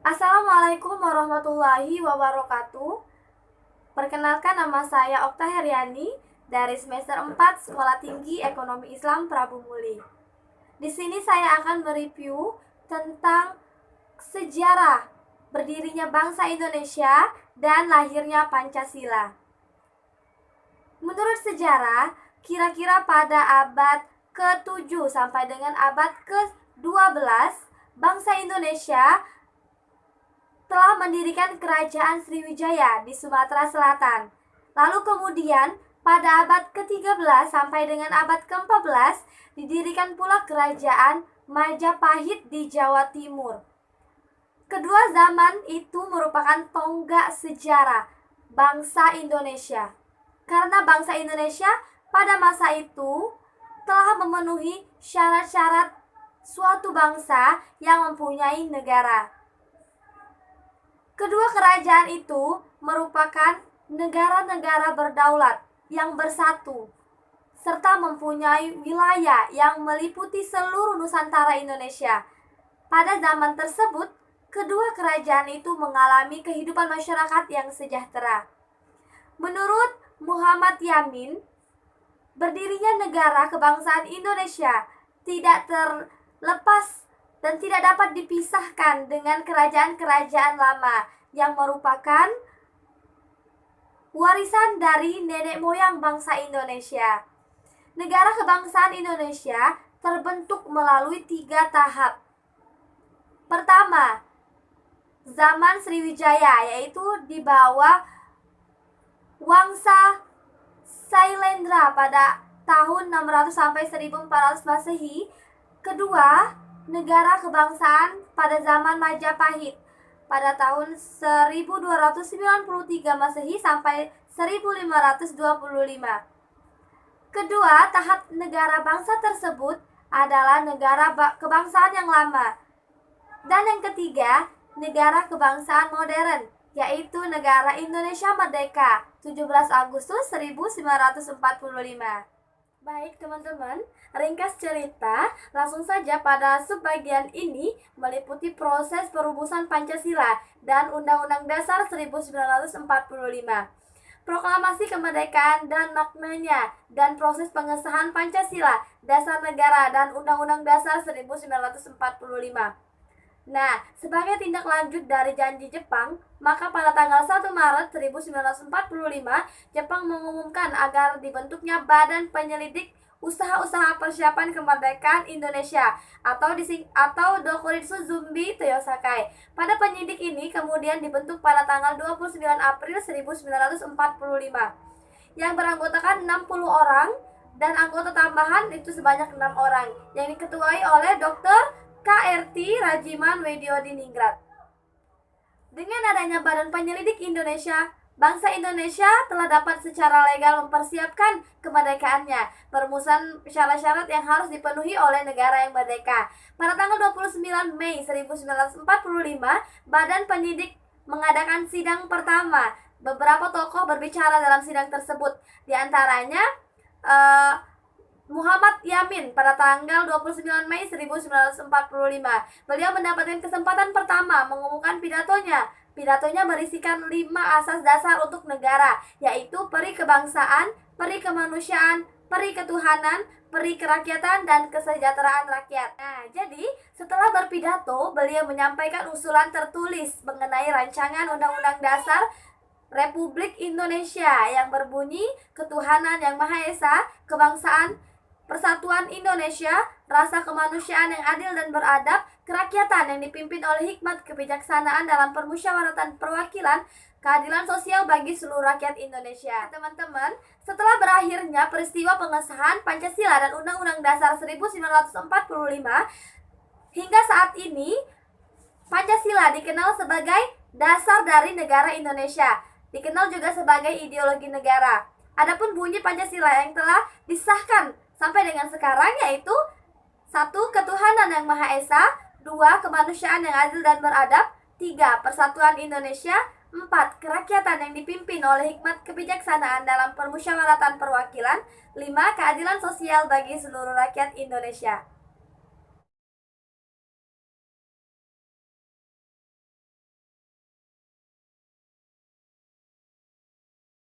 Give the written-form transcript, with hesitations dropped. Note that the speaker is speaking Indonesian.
Assalamualaikum warahmatullahi wabarakatuh. Perkenalkan, nama saya Okta Heriani dari semester 4 Sekolah Tinggi Ekonomi Islam Prabu Muli. Di sini saya akan mereview tentang sejarah berdirinya bangsa Indonesia dan lahirnya Pancasila. Menurut sejarah, kira-kira pada abad ke-7 sampai dengan abad ke-12, bangsa Indonesia telah mendirikan kerajaan Sriwijaya di Sumatera Selatan. Lalu kemudian pada abad ke-13 sampai dengan abad ke-14 didirikan pula kerajaan Majapahit di Jawa Timur. Kedua zaman itu merupakan tonggak sejarah bangsa Indonesia. Karena bangsa Indonesia pada masa itu telah memenuhi syarat-syarat suatu bangsa yang mempunyai negara. Kedua kerajaan itu merupakan negara-negara berdaulat yang bersatu, serta mempunyai wilayah yang meliputi seluruh Nusantara Indonesia. Pada zaman tersebut, kedua kerajaan itu mengalami kehidupan masyarakat yang sejahtera. Menurut Muhammad Yamin, berdirinya negara kebangsaan Indonesia tidak terlepas dan tidak dapat dipisahkan dengan kerajaan-kerajaan lama yang merupakan warisan dari nenek moyang bangsa Indonesia. Negara kebangsaan Indonesia terbentuk melalui 3 tahap. Pertama, zaman Sriwijaya, yaitu di bawah Wangsa Sailendra pada tahun 600 sampai 1400 Masehi. Kedua, negara kebangsaan pada zaman Majapahit pada tahun 1293 Masehi sampai 1525. Kedua tahap negara bangsa tersebut adalah negara kebangsaan yang lama. Dan yang ketiga, negara kebangsaan modern, yaitu negara Indonesia Merdeka 17 Agustus 1945. Baik teman-teman, ringkas cerita, langsung saja pada subbagian ini meliputi proses perumusan Pancasila dan Undang-Undang Dasar 1945, proklamasi kemerdekaan dan maknanya, dan proses pengesahan Pancasila, Dasar Negara, dan Undang-Undang Dasar 1945. Nah, sebagai tindak lanjut dari janji Jepang, maka pada tanggal 1 Maret 1945, Jepang mengumumkan agar dibentuknya Badan Penyelidik Usaha-Usaha Persiapan Kemerdekaan Indonesia atau Dokuritsu Zumbi Teyosakai. Pada penyidik ini kemudian dibentuk pada tanggal 29 April 1945 yang beranggotakan 60 orang dan anggota tambahan itu sebanyak 6 orang yang diketuai oleh Dr. KRT Rajiman Widyodiningrat. Dengan adanya Badan Penyelidik Indonesia, bangsa Indonesia telah dapat secara legal mempersiapkan kemerdekaannya, perumusan syarat-syarat yang harus dipenuhi oleh negara yang merdeka. Pada tanggal 29 Mei 1945, Badan Penyidik mengadakan sidang pertama. Beberapa tokoh berbicara dalam sidang tersebut, di antaranya Muhammad Yamin pada tanggal 29 Mei 1945. Beliau mendapatkan kesempatan pertama mengumumkan pidatonya. Pidatonya berisikan 5 asas dasar untuk negara, yaitu peri kebangsaan, peri kemanusiaan, peri ketuhanan, peri kerakyatan, dan kesejahteraan rakyat. Nah, jadi setelah berpidato, beliau menyampaikan usulan tertulis mengenai rancangan Undang-Undang Dasar Republik Indonesia yang berbunyi ketuhanan yang Maha Esa, kebangsaan, persatuan Indonesia, rasa kemanusiaan yang adil dan beradab, kerakyatan yang dipimpin oleh hikmat kebijaksanaan dalam permusyawaratan perwakilan, keadilan sosial bagi seluruh rakyat Indonesia. Teman-teman, setelah berakhirnya peristiwa pengesahan Pancasila dan Undang-Undang Dasar 1945, hingga saat ini Pancasila dikenal sebagai dasar dari negara Indonesia, dikenal juga sebagai ideologi negara. Adapun bunyi Pancasila yang telah disahkan sampai dengan sekarang yaitu 1. Ketuhanan yang Maha Esa, 2. Kemanusiaan yang adil dan beradab, 3. Persatuan Indonesia, 4. Kerakyatan yang dipimpin oleh hikmat kebijaksanaan dalam permusyawaratan perwakilan, 5. Keadilan sosial bagi seluruh rakyat Indonesia.